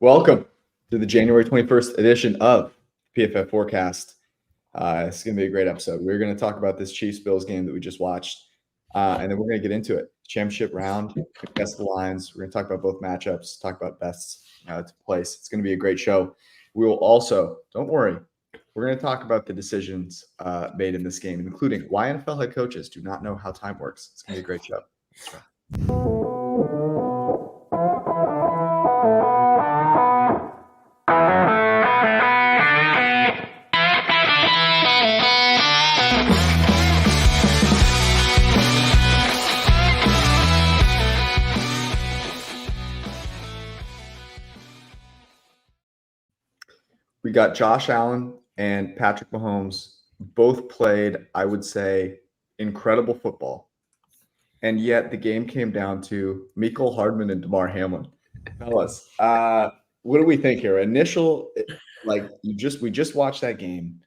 Welcome to the January 21st edition of PFF Forecast. It's going to be a great episode. We're going to talk about this Chiefs-Bills game that we just watched, and then we're going to get into it. Championship round, guess the lines. We're going to talk about both matchups, talk about best to place. It's going to be a great show. We will also, don't worry, we're going to talk about the decisions made in this game, including why NFL head coaches do not know how time works. It's going to be a great show. We got Josh Allen and Patrick Mahomes. Both played, I would say, incredible football. And yet the game came down to Mecole Hardman and Damar Hamlin. Fellas, what do we think here? We just watched that game.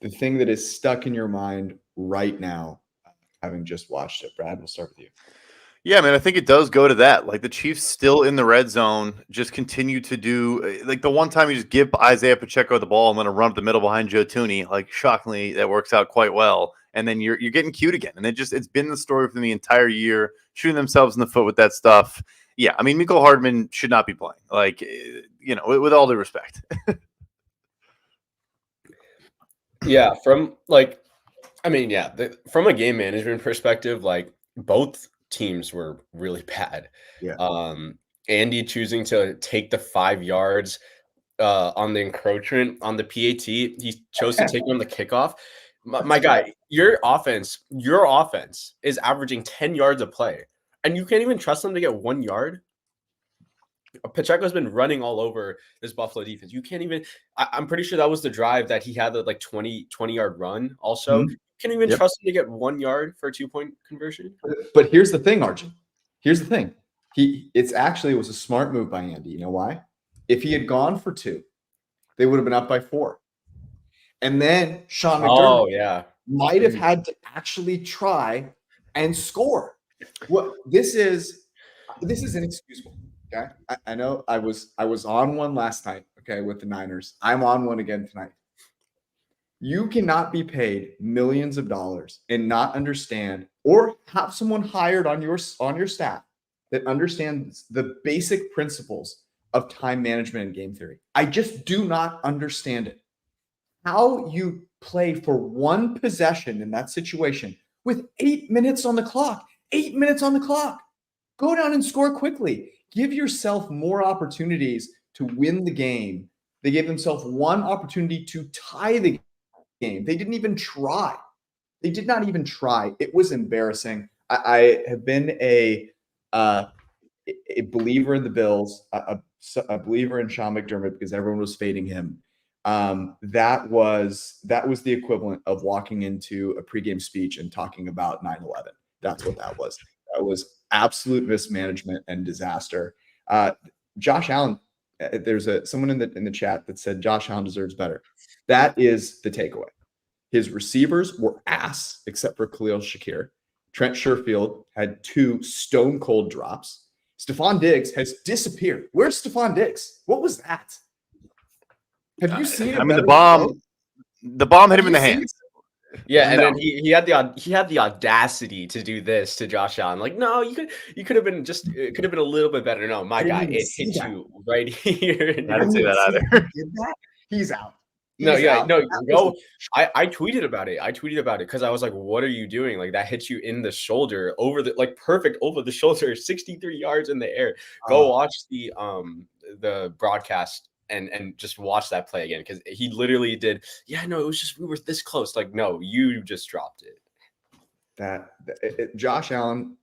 The thing that is stuck in your mind right now, having just watched it. Brad, we'll start with you. Yeah, man, I think it does go to that. Like the Chiefs still in the red zone, just continue to do like the one time you just give Isaiah Pacheco the ball and let him run up the middle behind Joe Thuney. Like shockingly, that works out quite well. And then you're getting cute again. And it's been the story for the entire year, shooting themselves in the foot with that stuff. Yeah, I mean, Mecole Hardman should not be playing. Like, with all due respect. Yeah, from a game management perspective, like both teams were really bad. Yeah. Andy choosing to take the 5 yards on the encroachment on the PAT. He chose to take it on the kickoff. My guy, your offense is averaging 10 yards a play, and you can't even trust them to get 1 yard. Pacheco's been running all over this Buffalo defense. You can't even. I'm pretty sure that was the drive that he had the 20-yard run. Also, you can't even trust him to get 1 yard for a 2-point conversion. But here's the thing, Arjun. Here's the thing. It was a smart move by Andy. You know why? If he had gone for 2, they would have been up by 4. And then Sean McDermott might have had to actually try and score. Well, this is inexcusable. Okay, I know I was on one last night. Okay, with the Niners, I'm on one again tonight. You cannot be paid millions of dollars and not understand, or have someone hired on your staff that understands the basic principles of time management and game theory. I just do not understand it. How you play for one possession in that situation with 8 minutes on the clock. 8 minutes on the clock. Go down and score quickly. Give yourself more opportunities to win the game. They gave themselves one opportunity to tie the game. They didn't even try. They did not even try. It was embarrassing. I have been a believer in the Bills, a believer in Sean McDermott because everyone was fading him. That was the equivalent of walking into a pregame speech and talking about 9/11. That's what that was. That was absolute mismanagement and disaster. Josh Allen, there's someone in the chat that said Josh Allen deserves better. That is the takeaway. His receivers were ass, except for Khalil Shakir. Trent Sherfield had 2 stone cold drops. Stephon Diggs has disappeared. Where's Stephon Diggs? What was that? Have you seen it? I mean, the bomb hit him in the hands. Yeah, and then he had the audacity to do this to Josh Allen. Like, no, you could have been it could have been a little bit better. No, my guy, it hit you right here. I didn't see that either. He's out. I tweeted about it. Because I was like, what are you doing? Like that hits you in the shoulder perfect over the shoulder, 63 yards in the air. Go watch the broadcast and just watch that play again, because he literally did. Yeah, no, it was just we were this close. Like, no, you just dropped it. Josh Allen,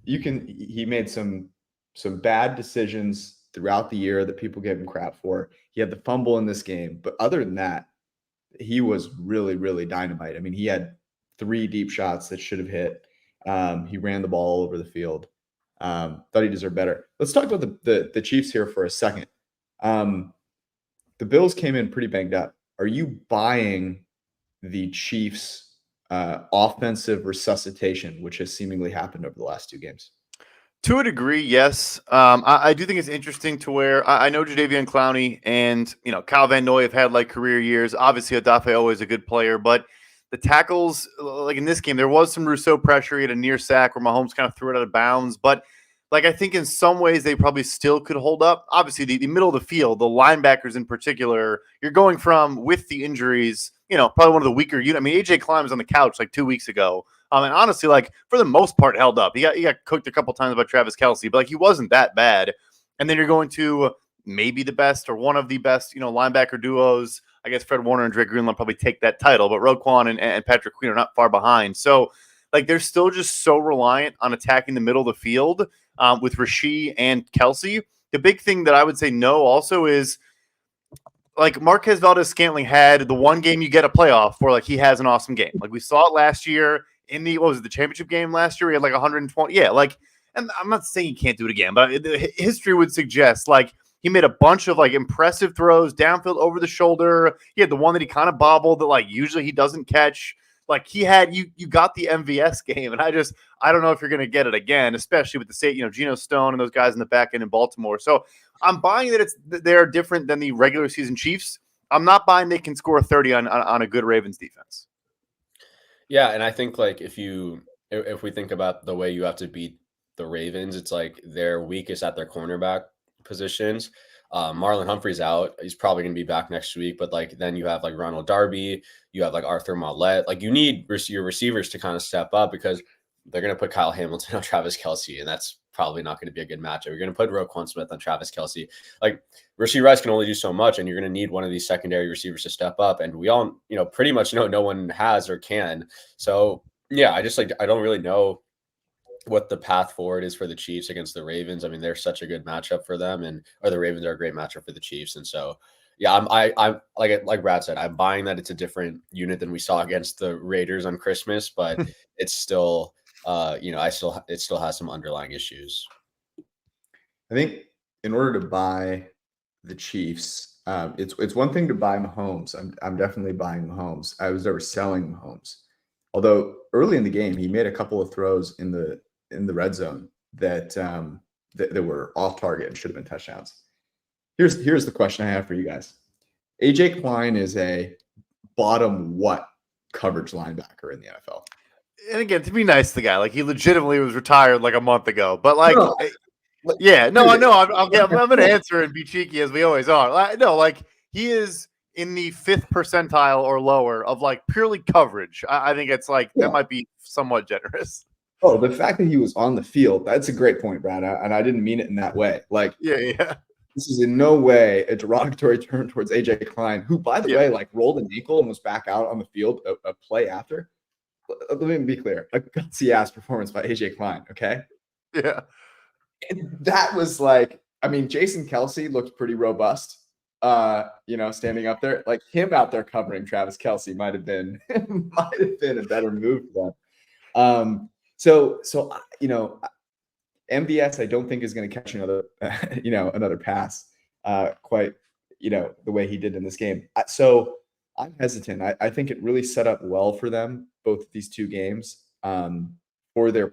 he made some bad decisions throughout the year that people gave him crap for. He had the fumble in this game, but other than that, he was really, really dynamite. I mean, he had 3 deep shots that should have hit. He ran the ball all over the field. Thought he deserved better. Let's talk about the Chiefs here for a second. The Bills came in pretty banged up. Are you buying the Chiefs' offensive resuscitation, which has seemingly happened over the last 2 games? To a degree, yes. I do think it's interesting to where I know Jadeveon Clowney and Kyle Van Noy have had like career years. Obviously, Odafe always a good player, but the tackles, like in this game, there was some Rousseau pressure. He had a near sack where Mahomes kind of threw it out of bounds. But like I think in some ways they probably still could hold up. Obviously, the middle of the field, the linebackers in particular, you're going from with the injuries, probably one of the weaker units. I mean, AJ Klein was on the couch like 2 weeks ago. And honestly, like for the most part, held up. He got cooked a couple times by Travis Kelce, but like he wasn't that bad. And then you're going to maybe the best or one of the best, linebacker duos. I guess Fred Warner and Drake Greenlaw probably take that title, but Roquan and Patrick Queen are not far behind. So like they're still just so reliant on attacking the middle of the field with Rasheed and Kelce. The big thing that I would say no also is like Marquez Valdez-Scantling had the one game you get a playoff where like he has an awesome game. Like we saw it last year in the championship game last year. He had like 120. Yeah, like, and I'm not saying he can't do it again, but history would suggest like he made a bunch of like impressive throws downfield over the shoulder. He had the one that he kind of bobbled that like usually he doesn't catch. Like he had you got the MVS game, and I don't know if you're going to get it again, especially with the state, Geno Stone and those guys in the back end in Baltimore. So I'm buying that they're different than the regular season Chiefs. I'm not buying they can score 30 on a good Ravens defense. Yeah, and I think like if we think about the way you have to beat the Ravens, it's like they're weakest at their cornerback positions. Marlon Humphrey's out. He's probably going to be back next week, but like then you have like Ronald Darby, you have like Arthur Mollett. Like you need your receivers to kind of step up because they're going to put Kyle Hamilton on Travis Kelce, and that's probably not going to be a good matchup. You're going to put Roquan Smith on Travis Kelce. Like Rashee Rice can only do so much, and you're going to need one of these secondary receivers to step up. And we all, pretty much know no one has or can. So yeah, I don't really know what the path forward is for the Chiefs against the Ravens. I mean, they're such a good matchup for them, or the Ravens are a great matchup for the Chiefs. And so, yeah, I'm like Brad said, I'm buying that it's a different unit than we saw against the Raiders on Christmas, but it's still, it still has some underlying issues. I think in order to buy the Chiefs, it's one thing to buy Mahomes. I'm definitely buying Mahomes. I was never selling Mahomes, although early in the game he made a couple of throws in the red zone that were off target and should have been touchdowns. Here's the question I have for you guys. AJ Klein is a bottom what coverage linebacker in the NFL? And again, to be nice to the guy, like he legitimately was retired like a month ago. But like, No. I know. I'm going to answer and be cheeky as we always are. No, like he is in the 5th percentile or lower of like purely coverage. I think it's like that might be somewhat generous. Oh, the fact that he was on the field, that's a great point, Brad. And I didn't mean it in that way. Like, yeah. This is in no way a derogatory term towards AJ Klein, who, by the way, like rolled an ankle and was back out on the field a play after. Let me be clear. A gutsy ass performance by AJ Klein. Okay. Yeah. And that was like, I mean, Jason Kelce looked pretty robust. Standing up there, like him out there covering Travis Kelce might have been a better move for them. So MVS I don't think is going to catch another pass quite the way he did in this game. So I'm hesitant. I think it really set up well for them, both these two games, for their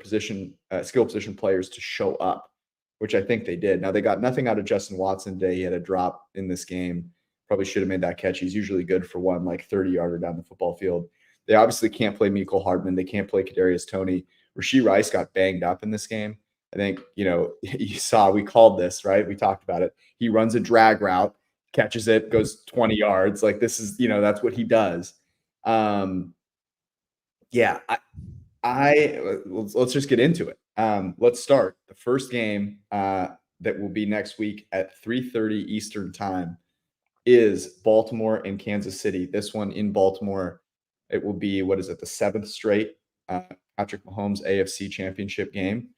skill position players to show up, which I think they did. Now, they got nothing out of Justin Watson today. He had a drop in this game. Probably should have made that catch. He's usually good for one, like 30-yarder down the football field. They obviously can't play Mecole Hardman. They can't play Kadarius Toney. Rashee Rice got banged up in this game. I think, you saw, we called this, right? We talked about it. He runs a drag route, catches it, goes 20 yards. Like this is, that's what he does. Let's just get into it. Let's start. The first game that will be next week at 3:30 Eastern time is Baltimore and Kansas City. This one in Baltimore, it will be, the 7th straight Patrick Mahomes AFC Championship game.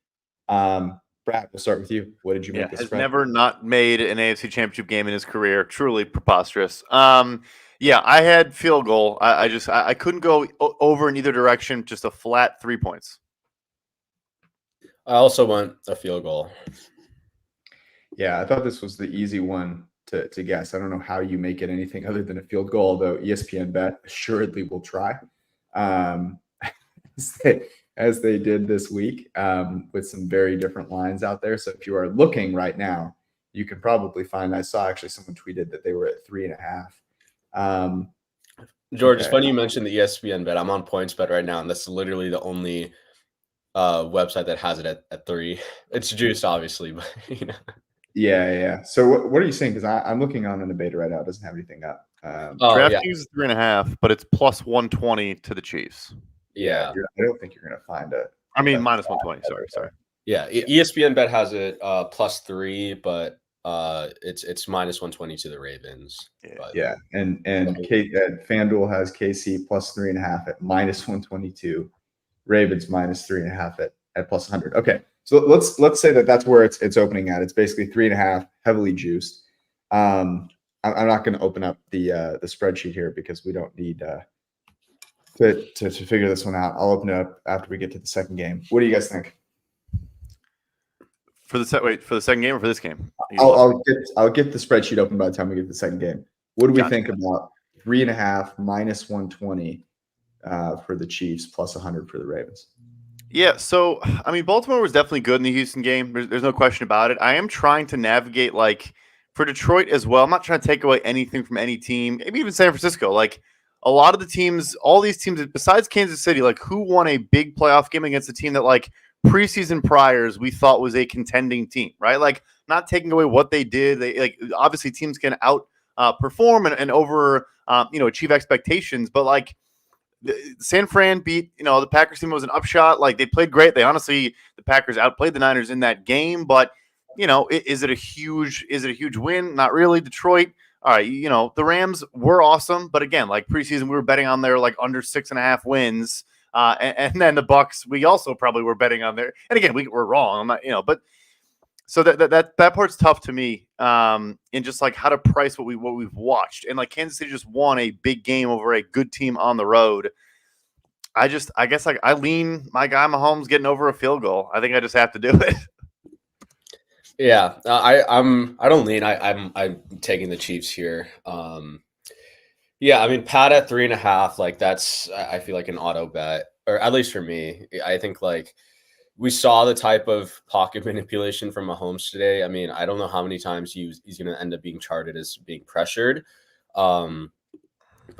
Brad, we'll start with you. What did you make this has spread? Never not made an AFC Championship game in his career. Truly preposterous. I had field goal. I couldn't go over in either direction. Just a flat 3 points. I also want a field goal. Yeah, I thought this was the easy one to guess. I don't know how you make it anything other than a field goal, although ESPN Bet assuredly will try. as they did this week, with some very different lines out there. So if you are looking right now, you can probably find. I saw actually someone tweeted that they were at 3.5. George, it's Okay. funny you mentioned the ESPN bet. I'm on PointsBet right now, and that's literally the only website that has it at 3. It's juiced, obviously, but Yeah. So what are you saying? Because I'm looking on in the beta right now. It doesn't have anything up. DraftKings is 3.5, but it's plus 120 to the Chiefs. Yeah. I don't think you're going to find it. I mean, minus 120. Sorry. Yeah, ESPN bet has it plus 3, but it's minus 120 to the Ravens. Yeah, and FanDuel has KC plus 3.5 at minus 122, Ravens minus 3.5 at plus 100. Okay, so let's say that's where it's opening at. It's basically 3.5, heavily juiced. I'm not going to open up the spreadsheet here because we don't need to figure this one out. I'll open it up after we get to the second game. What do you guys think? For the second game or for this game? I'll get the spreadsheet open by the time we get to the second game. What do we think about 3.5 minus 120 for the Chiefs plus 100 for the Ravens? Yeah, so I mean, Baltimore was definitely good in the Houston game. There's no question about it. I am trying to navigate for Detroit as well. I'm not trying to take away anything from any team, maybe even San Francisco. A lot of the teams, all these teams besides Kansas City, who won a big playoff game against a team that preseason priors we thought was a contending team, right? Not taking away what they did. They obviously teams can out perform and over achieve expectations, but San Fran beat the Packers team. Was an upshot. They played great. The Packers outplayed the Niners in that game, but is it a huge win? Not really. Detroit, all right, the Rams were awesome, but again, preseason we were betting on their under 6.5 wins. And then the Bucks, we also probably were betting on there. And again, we were wrong. I'm not, but so that part's tough to me. In just how to price what we've watched. And Kansas City just won a big game over a good team on the road. I guess I lean my guy Mahomes getting over a field goal. I think I just have to do it. Yeah, I don't lean. I'm taking the Chiefs here. Yeah, I mean, Pat at 3.5, that's I feel like an auto bet, or at least for me. I think we saw the type of pocket manipulation from Mahomes today. I mean, I don't know how many times he's going to end up being charted as being pressured, but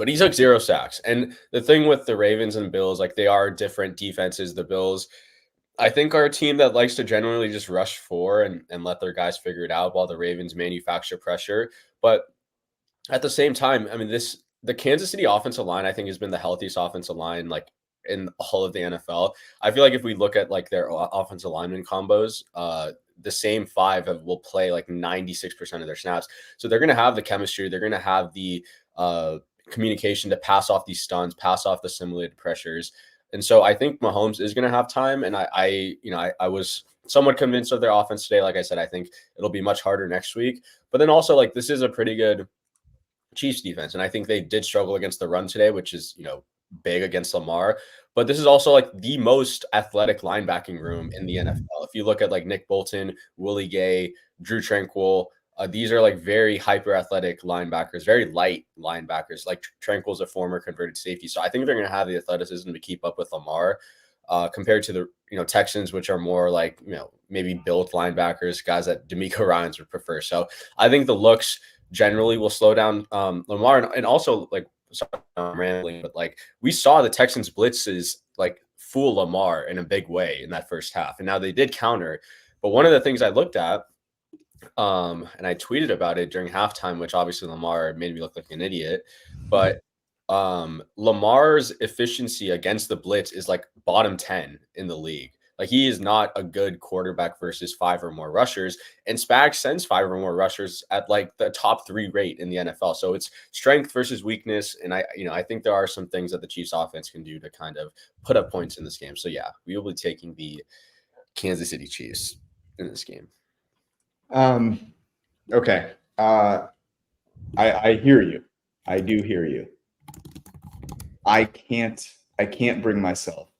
he took 0 sacks. And the thing with the Ravens and Bills, they are different defenses. The Bills, I think, are a team that likes to generally just rush 4 and let their guys figure it out, while the Ravens manufacture pressure. But at the same time, I mean, the Kansas City offensive line, I think, has been the healthiest offensive line in all of the NFL. I feel if we look at their offensive lineman combos, the same 5 will play 96% of their snaps. So they're going to have the chemistry. They're going to have the communication to pass off these stunts, pass off the simulated pressures. And so I think Mahomes is going to have time. And I was somewhat convinced of their offense today. Like I said, I think it'll be much harder next week. But then also this is a pretty good Chiefs defense. And I think they did struggle against the run today, which is, big against Lamar. But this is also the most athletic linebacking room in the NFL. If you look at Nick Bolton, Willie Gay, Drew Tranquill, these are very hyper athletic linebackers, very light linebackers. Tranquill's a former converted safety. So I think they're going to have the athleticism to keep up with Lamar compared to the, Texans, which are more maybe built linebackers, guys that D'Amico Ryans would prefer. So I think the looks generally will slow down Lamar. And also sorry, I'm rambling, but we saw the Texans blitzes fool Lamar in a big way in that first half. And now they did counter. But one of the things I looked at, and I tweeted about it during halftime, which obviously Lamar made me look like an idiot, but Lamar's efficiency against the blitz is bottom 10 in the league. He is not a good quarterback versus 5 or more rushers, and Spags sends 5 or more rushers at the top 3 rate in the NFL. So it's strength versus weakness, and I think there are some things that the Chiefs offense can do to kind of put up points in this game. So yeah, we will be taking the Kansas City Chiefs in this game. Okay. I hear you. I do hear you. I can't bring myself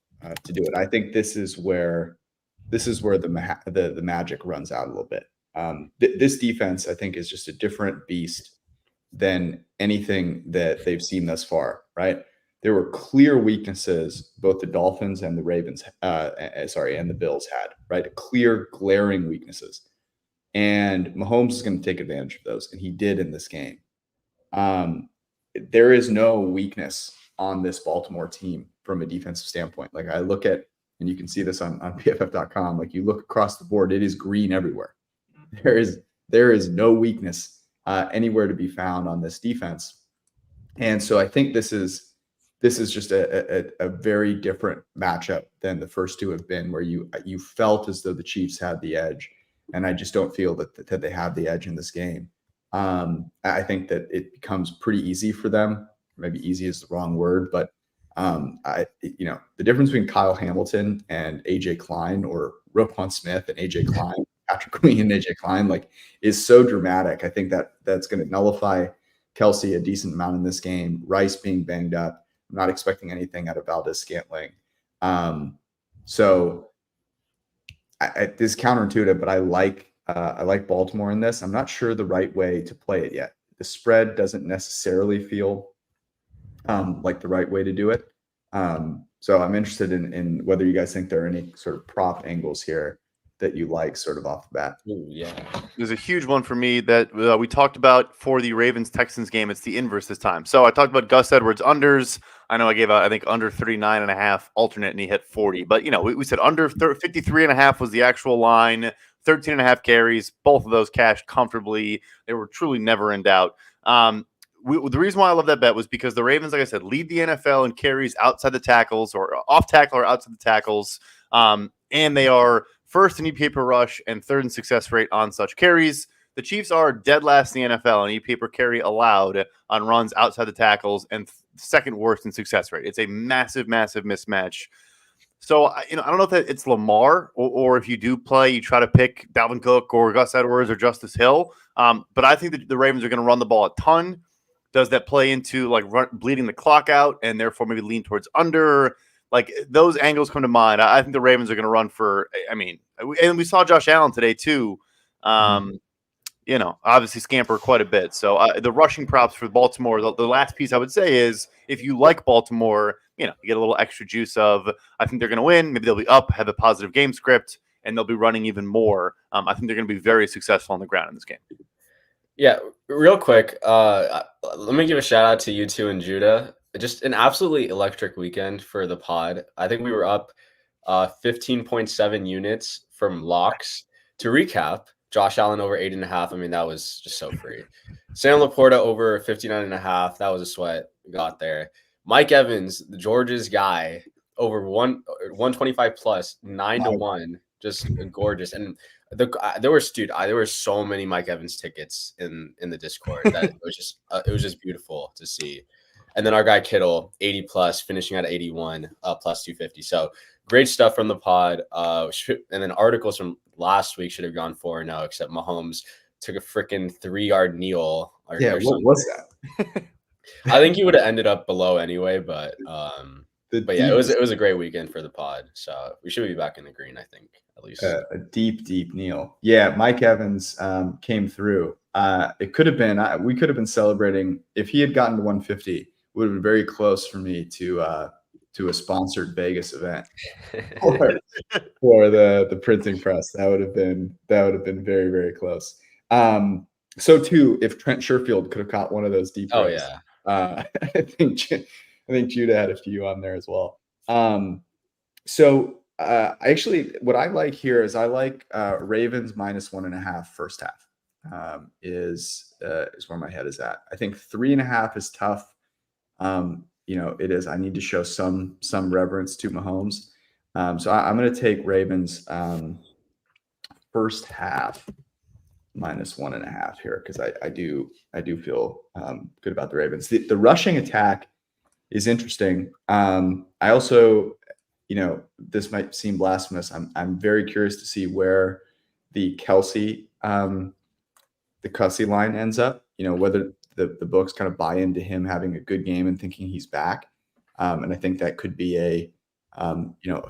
to do it. I think this is where the magic runs out a little bit. This defense, I think, is just a different beast than anything that they've seen thus far, right? there were clear weaknesses both the Dolphins and the Ravens, and the Bills had, right? Clear, glaring weaknesses. And Mahomes is going to take advantage of those, and he did in this game. There is no weakness on this Baltimore team from a defensive standpoint. Like I look at, and you can see this on PFF.com, like you look across the board, it is green everywhere. There is no weakness anywhere to be found on this defense. And so I think this is just a very different matchup than the first two have been, where you felt as though the Chiefs had the edge. And I just don't feel that they have the edge in this game. I think that it becomes pretty easy for them. Maybe easy is the wrong word, but the difference between Kyle Hamilton and AJ Klein, or Roquan Smith and AJ Klein, Patrick Queen and AJ Klein, like, is so dramatic. I think that's going to nullify Kelsey a decent amount in this game. Rice being banged up. I'm not expecting anything out of Valdez-Scantling. So this is counterintuitive, but I like Baltimore in this. I'm not sure the right way to play it yet. The spread doesn't necessarily feel like the right way to do it. So I'm interested in whether you guys think there are any sort of prop angles here that you like sort of off the bat. Ooh, yeah. There's a huge one for me that we talked about for the Ravens-Texans game. It's the inverse this time. So I talked about Gus Edwards unders. I know I gave out, I think, under 39.5 alternate, and he hit 40. But, we said under 53.5 was the actual line, 13.5 carries. Both of those cashed comfortably. They were truly never in doubt. The reason why I love that bet was because the Ravens, like I said, lead the NFL in carries outside the tackles, or off tackle or outside the tackles. And they are first in EPA per rush and third in success rate on such carries. The Chiefs are dead last in the NFL in EPA per carry allowed on runs outside the tackles, and second worst in success rate. It's a massive, massive mismatch. So, I don't know if it's Lamar, or if you do play, you try to pick Dalvin Cook or Gus Edwards or Justice Hill. But I think that the Ravens are going to run the ball a ton. Does that play into bleeding the clock out, and therefore maybe lean towards under? Like, those angles come to mind. I think the Ravens are going to run for, and we saw Josh Allen today too. Obviously scamper quite a bit. So the rushing props for Baltimore, the last piece I would say is, if you like Baltimore, you get a little extra juice of, I think they're going to win. Maybe they'll be up, have a positive game script, and they'll be running even more. I think they're going to be very successful on the ground in this game. Yeah, real quick, let me give a shout out to you two and Judah. Just an absolutely electric weekend for the pod. I think we were up 15.7 units from locks. To recap, Josh Allen over 8.5. That was just so free. Sam Laporta over 59.5. That was a sweat. We got there. Mike Evans, the Georgia's guy, over 125 plus, 9-1. Just gorgeous. And there were so many Mike Evans tickets in the Discord that it was just beautiful to see. And then our guy Kittle, 80 plus, finishing at 81 plus 250. So great stuff from the pod. And then articles from last week should have gone 4-0, except Mahomes took a freaking 3-yard kneel. What was that? I think he would have ended up below anyway, but yeah, it was a great weekend for the pod. So we should be back in the green, I think, at least. A deep kneel. Yeah, Mike Evans came through. It could have been, we could have been celebrating if he had gotten to 150. Would have been very close for me to a sponsored Vegas event for the printing press. That would have been very, very close. So too, if Trent Sherfield could have caught one of those deep runs, I think Judah had a few on there as well. Actually, what I like here is I like Ravens -1.5 first half. Is where my head is at. I think 3.5 is tough. It is. I need to show some reverence to Mahomes. So I'm going to take Ravens first half -1.5 here, because I do feel good about the Ravens. The rushing attack is interesting. I also, this might seem blasphemous. I'm very curious to see where the Kelsey line ends up. Whether the books kind of buy into him having a good game and thinking he's back. And I think that could be a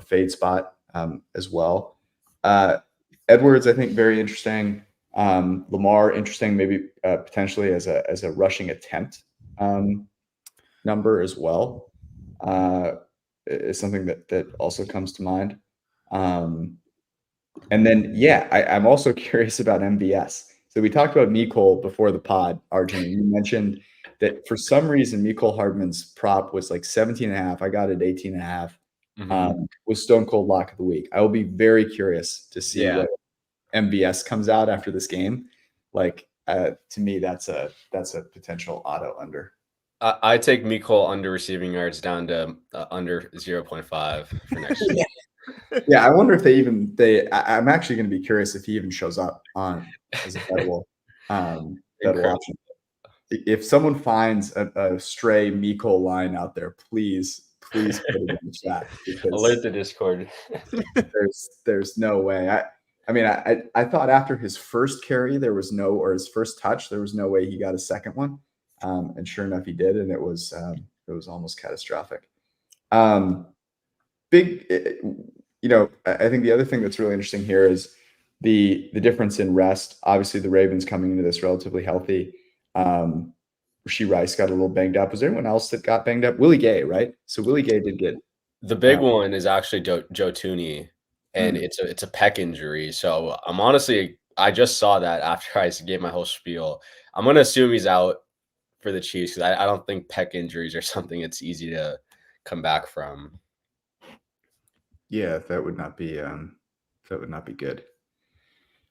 fade spot as well. Edwards, I think, very interesting. Lamar, interesting, maybe potentially as a rushing attempt number as well. is something that also comes to mind. And then, yeah, I'm also curious about MVS. So we talked about Mecole before the pod, Arjun, and you mentioned that for some reason, Mecole Hardman's prop was like 17.5. I got it 18.5. Was Stone Cold Lock of the Week. I will be very curious to see what MVS comes out after this game. Like, to me, that's a potential auto under. I take Mecole under receiving yards down to under 0.5 for next year. Yeah, I wonder if I'm actually going to be curious if he even shows up on as a bettable option. If someone finds a stray Mecole line out there, please put it in the chat. Alert the Discord. there's no way. I thought after his first carry or his first touch, there was no way he got a second one. And sure enough, he did, and it was almost catastrophic. I think the other thing that's really interesting here is the difference in rest. Obviously, the Ravens coming into this relatively healthy. Rashee Rice got a little banged up. Was there anyone else that got banged up? Willie Gay, right? So Willie Gay did get. The big one is actually Joe Thuney, and it's a pec injury. So I just saw that after I gave my whole spiel. I'm going to assume he's out for the Chiefs because I don't think pec injuries are something it's easy to come back from. Yeah, that would not be good.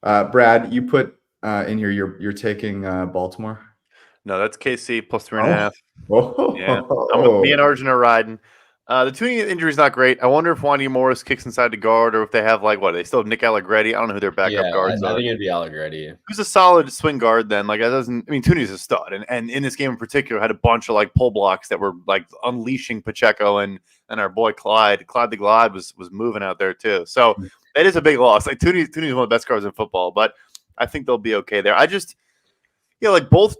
Brad, you put in here you're taking Baltimore. No, that's KC plus 3.5. Oh. Yeah, me and Arjun are riding. The Thuney injury is not great. I wonder if Wandy Morris kicks inside the guard, or if they have they still have Nick Allegretti. I don't know who their backup guards are. I think it'd be Allegretti. Who's a solid swing guard then? Thuney's a stud, and in this game in particular, had a bunch of pull blocks that were unleashing Pacheco and our boy Clyde. Clyde the Glide was moving out there too. So that is a big loss. Thuney's one of the best guards in football, but I think they'll be okay there. Both.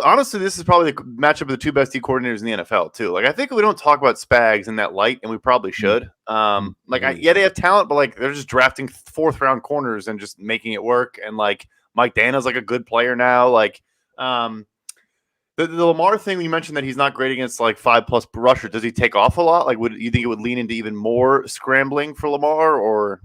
Honestly, this is probably the matchup of the two best D coordinators in the NFL too. I think we don't talk about Spags in that light, and we probably should. They have talent, but they're just drafting 4th round corners and just making it work. And Mike Dana's a good player now. The Lamar thing, when you mentioned that he's not great against 5+ rusher, does he take off a lot? Would you think it would lean into even more scrambling for Lamar, or?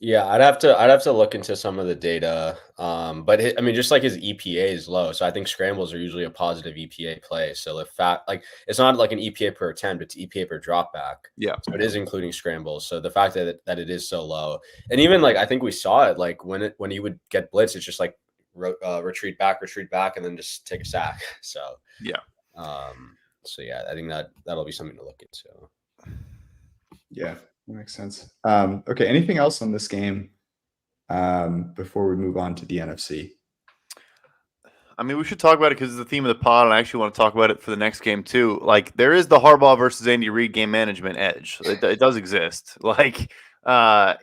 Yeah, I'd have to look into some of the data. But just his EPA is low, so I think scrambles are usually a positive EPA play. So the fact it's not an EPA per attempt, it's EPA per drop back. Yeah. So it is including scrambles. So the fact that it is so low, and even I think we saw it when he would get blitzed, it's just retreat back, and then just take a sack. So yeah. I think that'll be something to look into. Yeah. That makes sense. Okay. Anything else on this game before we move on to the NFC? We should talk about it because it's the theme of the pod, and I actually want to talk about it for the next game too. There is the Harbaugh versus Andy Reid game management edge. It does exist. Which I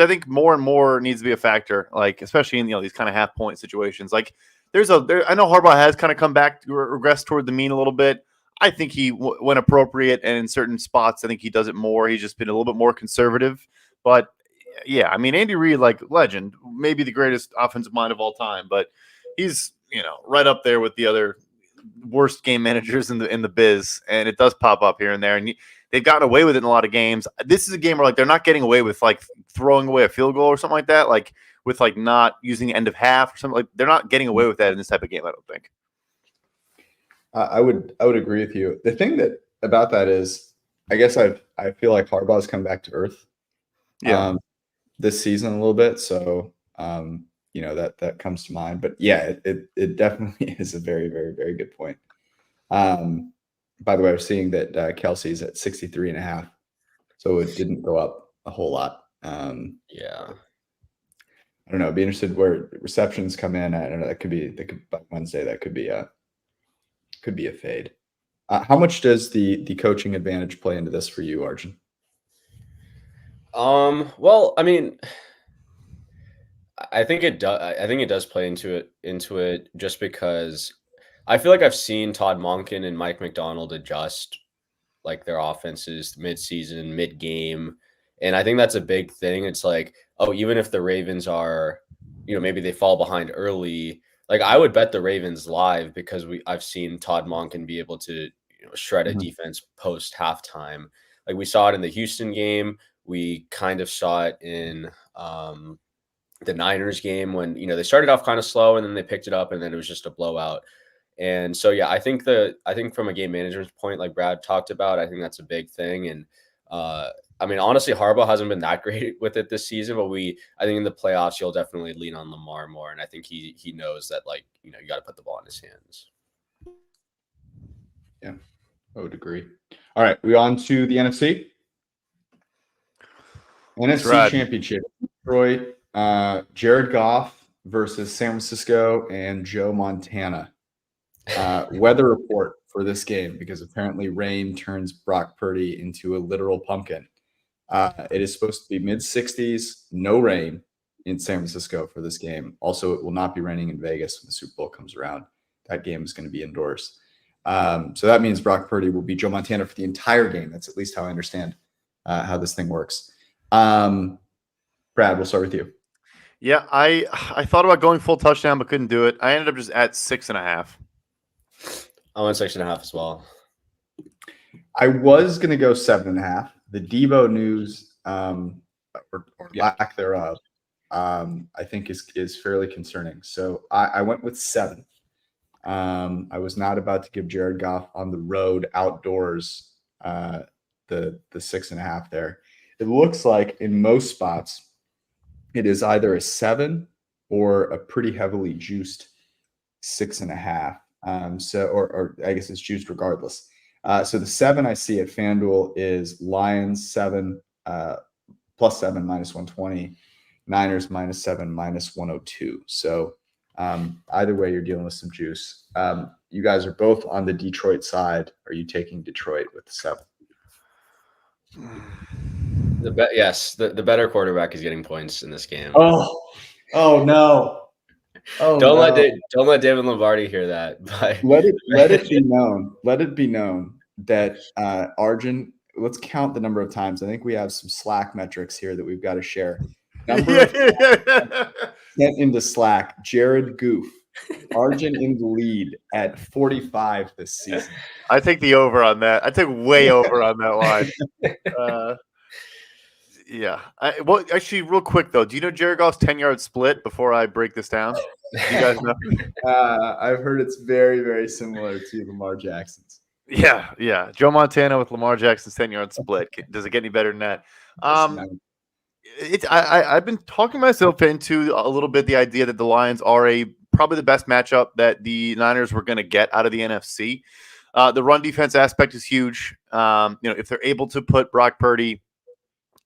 think more and more needs to be a factor. Especially in these kind of half-point situations. I know Harbaugh has kind of come back, regressed toward the mean a little bit. I think he when appropriate, and in certain spots, I think he does it more. He's just been a little bit more conservative. But yeah, Andy Reid, legend, maybe the greatest offensive mind of all time, but he's right up there with the other worst game managers in the biz, and it does pop up here and there. And they've gotten away with it in a lot of games. This is a game where they're not getting away with throwing away a field goal or something like that, with not using the end of half or something. They're not getting away with that in this type of game, I don't think. I would agree with you. The thing about that is, I guess I feel like Harbaugh's come back to earth, this season a little bit. So that comes to mind. But yeah, it definitely is a very, very, very good point. By the way, I was seeing that Kelsey's at 63.5, so it didn't go up a whole lot. Yeah. I don't know. I'd be interested where receptions come in. I don't know. That could be by Wednesday. That could be a fade. How much does the coaching advantage play into this for you, Arjun? Well, I think it does. I think it does play into it just because I feel like I've seen Todd Monken and Mike McDonald adjust their offenses mid-season, mid-game, and I think that's a big thing. It's even if the Ravens are, maybe they fall behind early. I would bet the Ravens live because I've seen Todd Monken be able to, shred a Mhm. defense post halftime. Like we saw it in the Houston game. We kind of saw it in the Niners game when, they started off kind of slow and then they picked it up and then it was just a blowout. And so, yeah, I think from a game management point, like Brad talked about, I think that's a big thing. And I mean, honestly, Harbaugh hasn't been that great with it this season, but I think in the playoffs, he'll definitely lean on Lamar more. And I think he knows that, like, you got to put the ball in his hands. Yeah, I would agree. All right, we on to the NFC. NFC right. Championship. Detroit, Jared Goff versus San Francisco and Joe Montana. Weather report for this game, because apparently rain turns Brock Purdy into a literal pumpkin. It is supposed to be mid-60s, no rain in San Francisco for this game. Also, it will not be raining in Vegas when the Super Bowl comes around. That game is going to be indoors. So that means Brock Purdy will be Joe Montana for the entire game. That's at least how I understand how this thing works. Brad, we'll start with you. Yeah, I thought about going full touchdown, but couldn't do it. I ended up just at 6.5. I went 6.5 as well. I was going to go 7.5. The Debo news, or lack thereof, I think is fairly concerning. So I went with 7. I was not about to give Jared Goff on the road outdoors the 6.5 there. It looks like in most spots it is either a 7 or a pretty heavily juiced 6.5. Or I guess it's juiced regardless. So the 7 I see at FanDuel is Lions 7 plus 7 minus 120, Niners -7 minus 102. So either way, you're dealing with some juice. You guys are both on the Detroit side. Are you taking Detroit with the 7? Yes, the better quarterback is getting points in this game. Oh no. Oh, don't let David Lombardi hear that. But let it be known. Let it be known that Arjun. Let's count the number of times. I think we have some Slack metrics here that we've got to share. Number of sent into Slack. Jared Goof, Arjun in the lead at 45 this season. I take the over on that. I take way over on that line. Yeah. Well, actually, real quick though, do you know Jared Goff's 10-yard split? Before I break this down, do you guys know? I've heard it's very, very similar to Lamar Jackson's. Yeah. Joe Montana with Lamar Jackson's 10-yard split. Does it get any better than that? I've been talking myself into a little bit the idea that the Lions are probably the best matchup that the Niners were going to get out of the NFC. The run defense aspect is huge. If they're able to put Brock Purdy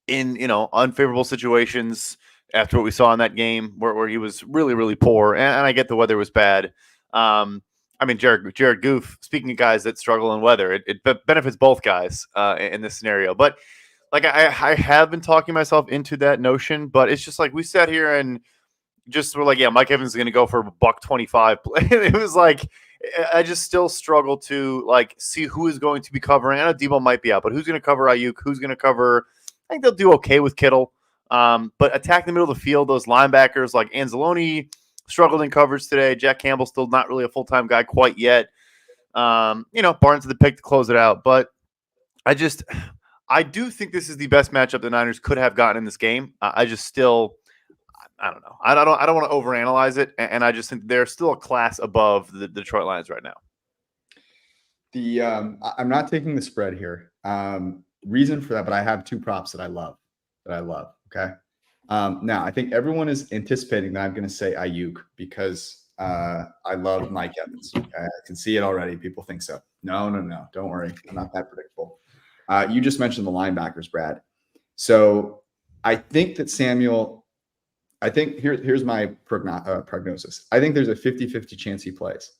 in unfavorable situations after what we saw in that game where he was really, really poor, and I get the weather was bad. I mean, Jared Goof, speaking of guys that struggle in weather, it benefits both guys in this scenario. But like I have been talking myself into that notion, but it's just like we sat here and just were like, yeah, Mike Evans is going to go for $125. It was like I just still struggle to like see who is going to be covering. I know Debo might be out, but who's going to cover Ayuk? Who's going to cover? I think they'll do okay with Kittle. But attack the middle of the field, those linebackers like Anzalone struggled in coverage today. Jack Campbell still not really a full-time guy quite yet. Barnes to the pick to close it out. But I do think this is the best matchup the Niners could have gotten in this game. I don't know. I don't want to overanalyze it, and I just think they're still a class above the Detroit Lions right now. I'm not taking the spread here. Reason for that, but I have 2 props that I love. Okay. Now I think everyone is anticipating that I'm going to say Ayuk because I love Mike Evans. Okay? I can see it already. People think so. No. Don't worry. I'm not that predictable. You just mentioned the linebackers, Brad. So I think that here's my prognosis. I think there's a 50-50 chance he plays.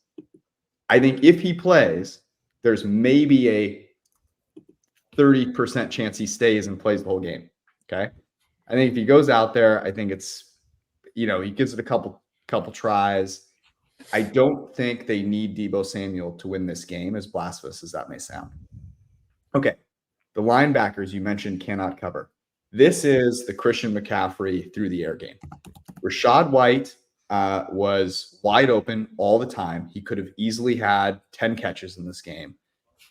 I think if he plays, there's maybe a 30% chance he stays and plays the whole game. Okay. I think if he goes out there, I think it's, he gives it a couple tries. I don't think they need Deebo Samuel to win this game, as blasphemous as that may sound. Okay. The linebackers you mentioned cannot cover. This is the Christian McCaffrey through the air game. Rashad White was wide open all the time. He could have easily had 10 catches in this game.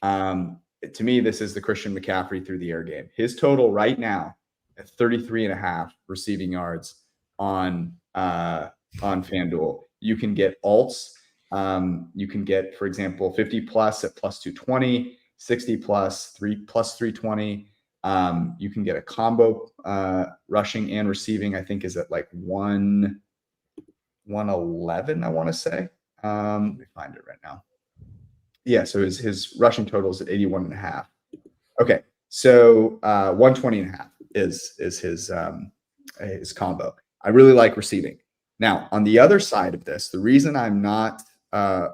To me, this is the Christian McCaffrey through the air game. His total right now at 33.5 receiving yards on FanDuel. You can get alts. You can get, for example, 50 plus at plus 220, 60 plus 320. You can get a combo rushing and receiving. I think is at like 111. I want to say. Let me find it right now. Yeah, so his rushing total is at 81.5. Okay, so 120.5 is his combo. I really like receiving. Now, on the other side of this, the reason I'm not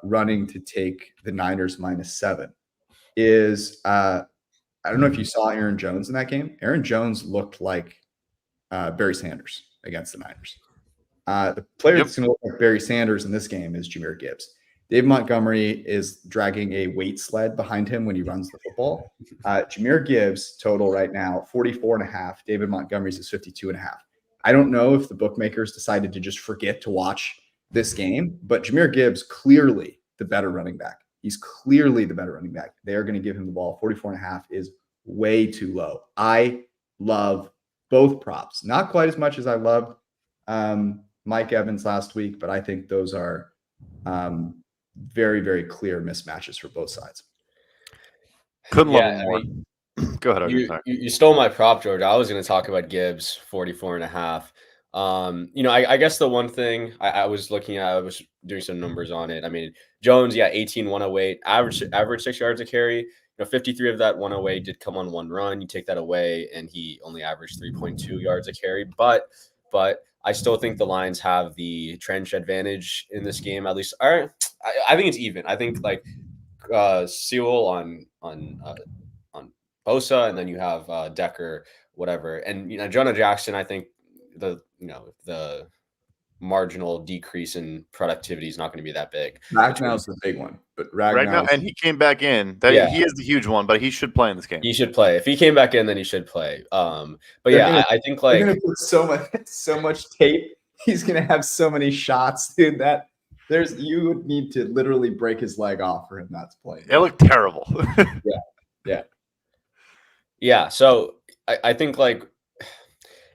running to take the Niners -7 is I don't know if you saw Aaron Jones in that game. Aaron Jones looked like Barry Sanders against the Niners. The player that's going to look like Barry Sanders in this game is Jahmyr Gibbs. Dave Montgomery is dragging a weight sled behind him when he runs the football. Jahmyr Gibbs total right now, 44.5. David Montgomery's is 52.5. I don't know if the bookmakers decided to just forget to watch this game, but Jahmyr Gibbs, clearly the better running back. He's clearly the better running back. They are going to give him the ball. 44.5 is way too low. I love both props. Not quite as much as I loved Mike Evans last week, but I think those are very, very clear mismatches for both sides. Couldn't love him more. Go ahead. You stole my prop, George. I was going to talk about Gibbs, 44.5. I guess the one thing I was looking at, I was doing some numbers on it. I mean, Jones, 18, 108, average 6 yards a carry. 53 of that 108 did come on one run. You take that away, and he only averaged 3.2 yards a carry. But I still think the Lions have the trench advantage in this game. At least, I think it's even. I think like Sewell on Bosa, and then you have Decker, whatever, and Jonah Jackson. I think the marginal decrease in productivity is not going to be that big. Ragnow's the big one, but Ragnow, and he came back in. He is the huge one, but he should play in this game. He should play. If he came back in, then he should play. But I think like they're going to put so much tape. He's going to have so many shots, dude. That you would need to literally break his leg off for him not to play. It looked terrible. Yeah. So I think like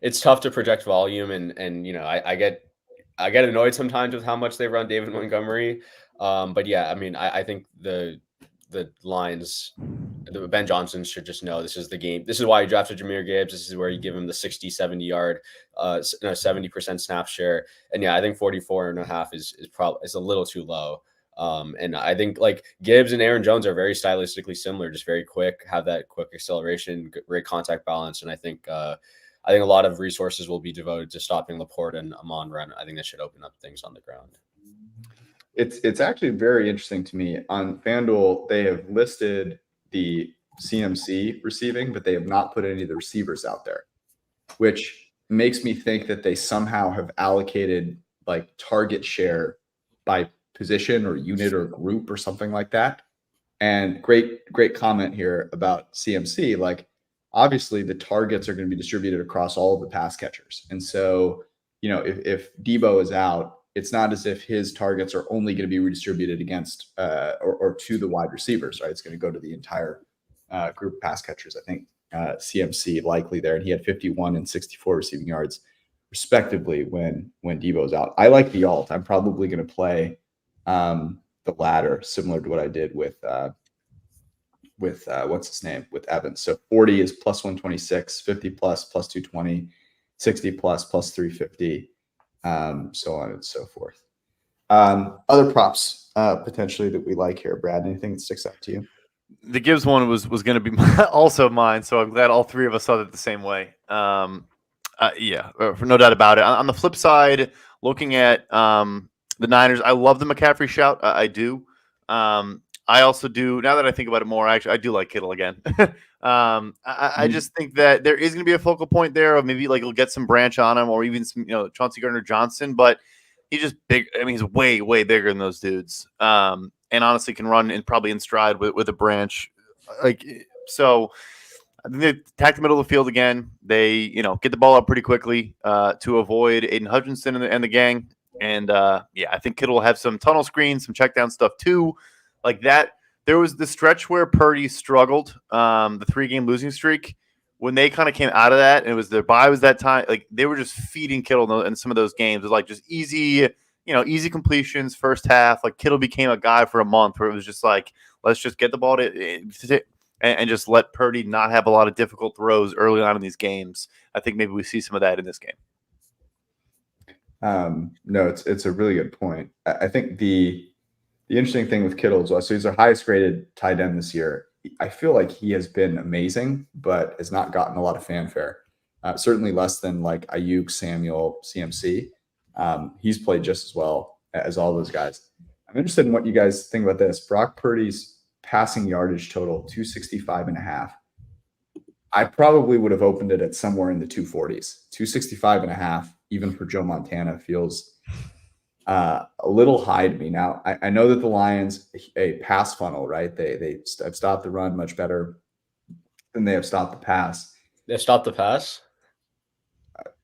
it's tough to project volume, and I get annoyed sometimes with how much they run David Montgomery. But yeah, I mean, I think the Lions, Ben Johnson should just know this is the game. This is why you drafted Jahmyr Gibbs. This is where you give him the 60, 70 yard, 70% snap share. And yeah, I think 44.5 is probably a little too low. And I think like Gibbs and Aaron Jones are very stylistically similar, just very quick, have that quick acceleration, great contact balance. And I think a lot of resources will be devoted to stopping Laporte and Amon-Ra. I think that should open up things on the ground. It's actually very interesting to me. On FanDuel, they have listed the CMC receiving, but they have not put any of the receivers out there, which makes me think that they somehow have allocated like target share by position or unit or group or something like that. And great comment here about CMC. Like, obviously the targets are going to be distributed across all of the pass catchers. And so, if Debo is out, it's not as if his targets are only going to be redistributed against or to the wide receivers, right? It's going to go to the entire group of pass catchers. I think CMC likely there, and he had 51 and 64 receiving yards respectively when Debo's out. I like the alt. I'm probably going to play the latter, similar to what I did with what's his name, with Evans. So 40 is plus 126, 50 plus 220, 60 plus 350, so on and so forth. Other props potentially that we like here, Brad. Anything that sticks out to you? The Gibbs one was going to be also mine, so I'm glad all three of us saw it the same way. For no doubt about it. On the flip side, looking at the Niners, I love the McCaffrey shout. I do. I also do. Now that I think about it more, actually, I do like Kittle again. I just think that there is going to be a focal point there of maybe like he'll get some branch on him, or even some, Chauncey Gardner-Johnson. But he's just big. I mean, he's way, way bigger than those dudes. And honestly, can run and probably in stride with a branch. So I think they attack the middle of the field again. They, get the ball up pretty quickly to avoid Aiden Hutchinson and the gang. And I think Kittle will have some tunnel screens, some check down stuff too. Like that there was the stretch where Purdy struggled, the 3-game losing streak. When they kind of came out of that, and it was their bye was that time, like they were just feeding Kittle in some of those games. It was like just easy, easy completions first half. Like Kittle became a guy for a month where it was just like, let's just get the ball and just let Purdy not have a lot of difficult throws early on in these games. I think maybe we see some of that in this game. No, it's a really good point. I think the interesting thing with Kittle is so he's our highest graded tight end this year. I feel like he has been amazing, but has not gotten a lot of fanfare. Certainly less than like Ayuk, Samuel, CMC. He's played just as well as all those guys. I'm interested in what you guys think about this. Brock Purdy's passing yardage total, 265.5. I probably would have opened it at somewhere in the 240s. 265.5, even for Joe Montana, feels a little high to me. Now, I know that the Lions, a pass funnel, right? They have stopped the run much better than they have stopped the pass. They've stopped the pass?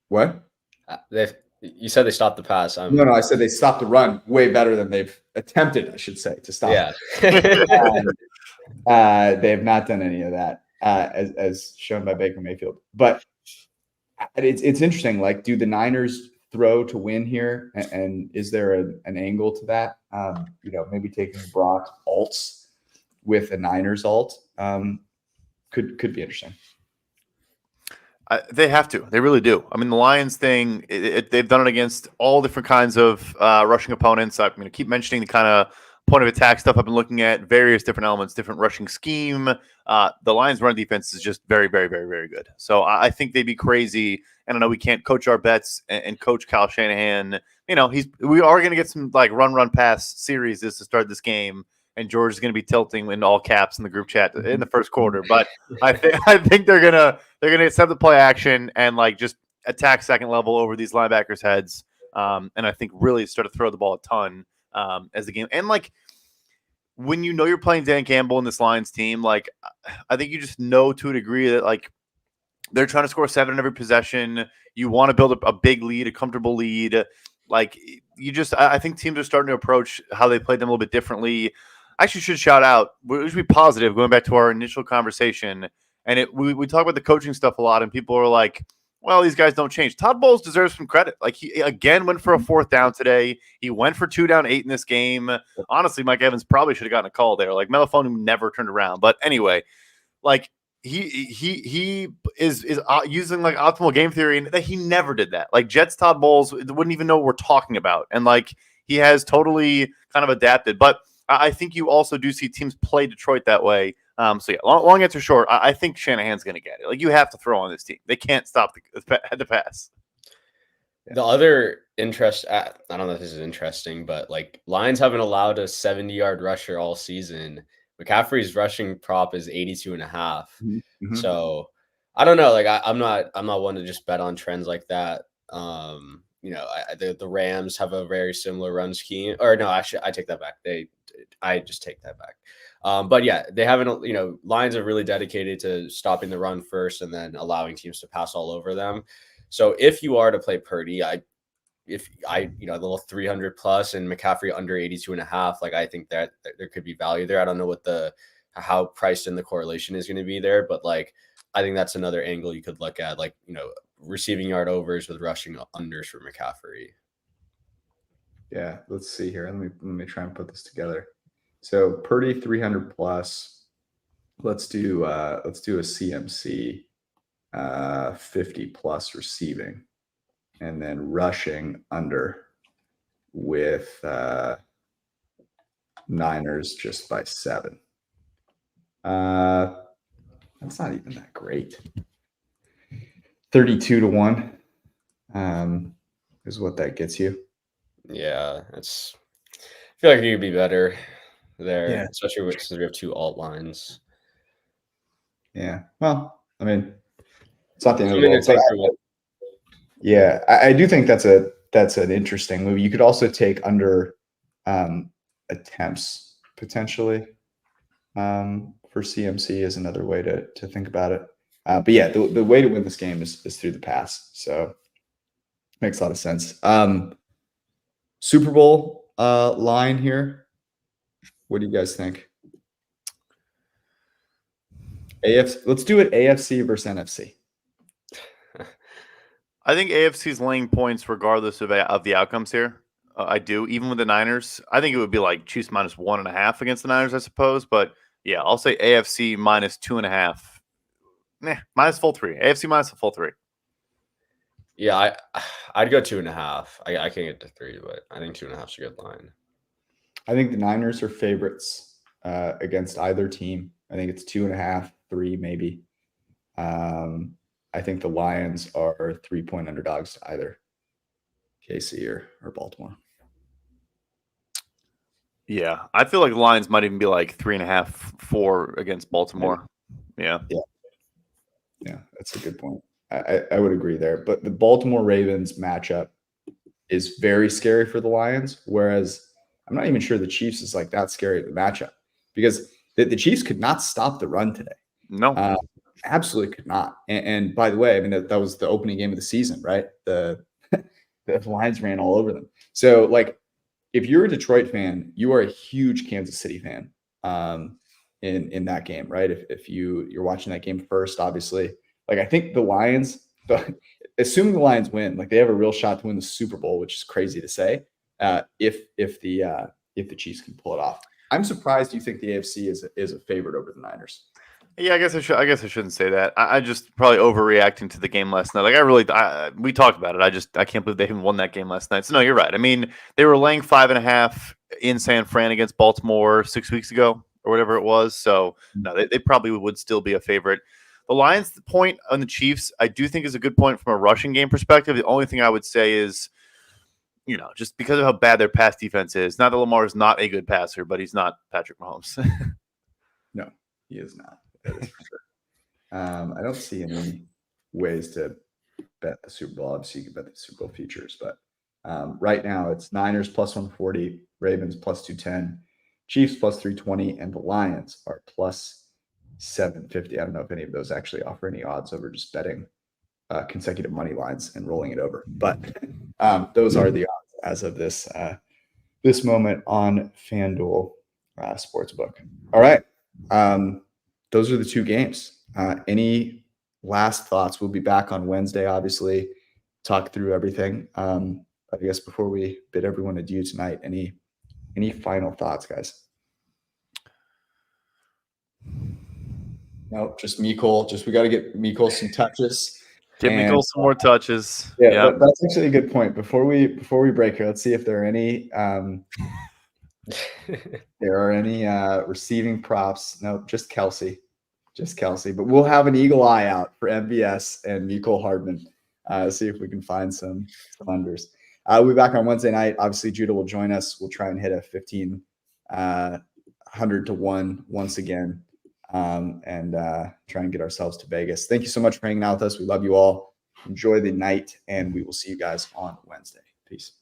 What? You said they stopped the pass. No, I said they stopped the run way better than they've attempted, I should say, to stop. Yeah. They have not done any of that, as shown by Baker Mayfield. But it's interesting. Like, do the Niners throw to win here? And is there an angle to that? Maybe taking Brock alts with a Niners alt could be interesting. They have to. They really do. I mean, the Lions thing, they've done it against all different kinds of rushing opponents. I'm going to keep mentioning the kind of point of attack stuff I've been looking at, various different elements, different rushing scheme. The Lions' run defense is just very, very, very, very good. So I think they'd be crazy. And I know we can't coach our bets and coach Kyle Shanahan. We are going to get some like run, pass series to start this game. And George is going to be tilting in all caps in the group chat in the first quarter. But I think they're gonna accept the play action and like just attack second level over these linebackers' heads. And I think really start to throw the ball a ton as the game. And like when you're playing Dan Campbell and this Lions team, like I think you just know to a degree that like they're trying to score 7 in every possession. You want to build a big lead, a comfortable lead. Like I think teams are starting to approach how they played them a little bit differently. I actually should shout out, we should be positive going back to our initial conversation. And we talk about the coaching stuff a lot, and people are like, well, these guys don't change. Todd Bowles deserves some credit. Like, he again went for a 4th down today. He went for 2 down 8 in this game. Honestly, Mike Evans probably should have gotten a call there. Like, Melifonu never turned around. But anyway, like, he is using like optimal game theory, and that he never did that. Like, Jets Todd Bowles wouldn't even know what we're talking about. And like, he has totally kind of adapted. But I think you also do see teams play Detroit that way. So yeah, long answer short, I think Shanahan's going to get it. Like, you have to throw on this team. They can't stop the pass. The other interest, I don't know if this is interesting, but like Lions haven't allowed a 70-yard rusher all season. McCaffrey's rushing prop is 82.5. Mm-hmm. So I don't know. Like I'm not one to just bet on trends like that. The Rams have a very similar run scheme. Or no, actually, I take that back. I just take that back. But yeah, they haven't. Lions are really dedicated to stopping the run first and then allowing teams to pass all over them. So if you are to play Purdy, a little 300 plus and McCaffrey under 82.5, like I think that there could be value there. I don't know what how priced in the correlation is going to be there, but like I think that's another angle you could look at, like receiving yard overs with rushing unders for McCaffrey. Yeah, let's see here. Let me try and put this together. So Purdy 300 plus. Let's do a CMC 50 plus receiving, and then rushing under with Niners just by 7. That's not even that great. 32-1 is what that gets you. Yeah, I feel like you could be better there, Yeah. especially since we have 2 alt lines. Yeah, well, I mean, it's not the end of the world. Yeah, I do think that's an interesting move. You could also take under attempts potentially for CMC is another way to think about it. But yeah, the way to win this game is through the pass. So makes a lot of sense. Super Bowl line here. What do you guys think? AFC. Let's do it. AFC versus NFC. I think AFC's laying points regardless of the outcomes here. I do, even with the Niners. I think it would be like Chiefs minus 1.5 against the Niners, I suppose. But yeah, I'll say AFC minus 2.5. Minus full 3. AFC minus a full 3. Yeah, I'd go 2.5. I can't get to 3, but I think 2.5 is a good line. I think the Niners are favorites against either team. I think it's 2.5, 3 maybe. I think the Lions are 3-point underdogs to either KC or Baltimore. Yeah, I feel like the Lions might even be like 3.5, 4 against Baltimore. Yeah, that's a good point. I would agree there. But the Baltimore Ravens matchup is very scary for the Lions, whereas I'm not even sure the Chiefs is like that scary of the matchup because the Chiefs could not stop the run today. no, absolutely could not. And by the way, I mean that was the opening game of the season, right? The Lions ran all over them. So like, if you're a Detroit fan, you are a huge Kansas City fan in that game, right? If you're watching that game first, obviously, like I think the Lions, assuming the Lions win, like they have a real shot to win the Super Bowl, which is crazy to say. If the Chiefs can pull it off, I'm surprised you think the AFC is a favorite over the Niners. Yeah, I guess I shouldn't say that. I just probably overreacting to the game last night. Like we talked about it. I can't believe they even won that game last night. So no, you're right. I mean, they were laying 5.5 in San Fran against Baltimore 6 weeks ago or whatever it was. So no, they probably would still be a favorite. The Lions, the point on the Chiefs, I do think is a good point from a rushing game perspective. The only thing I would say is, just because of how bad their pass defense is. Not that Lamar is not a good passer, but he's not Patrick Mahomes. No, he is not. That is for sure. I don't see any ways to bet the Super Bowl. Obviously, you can bet the Super Bowl futures, but right now it's Niners plus 140, Ravens plus 210, Chiefs plus 320, and the Lions are plus 750. I don't know if any of those actually offer any odds over just betting consecutive money lines and rolling it over, but those are the odds as of this moment on FanDuel Sportsbook. All right. Those are the two games. Any last thoughts? We'll be back on Wednesday, obviously, talk through everything. I guess before we bid everyone adieu tonight, any final thoughts, guys? No, just Mikol. We got to get Mikol some touches. Give Mikol some more touches. Yeah, that's actually a good point. Before we break here, let's see if there are any receiving props. No, just Kelsey. But we'll have an eagle eye out for MVS and Mikol Hardman. See if we can find some unders. We'll be back on Wednesday night. Obviously, Judah will join us. We'll try and hit a 1,500 to 1 once again, and try and get ourselves to Vegas. Thank you so much for hanging out with us. We love you all. Enjoy the night, and we will see you guys on Wednesday. Peace.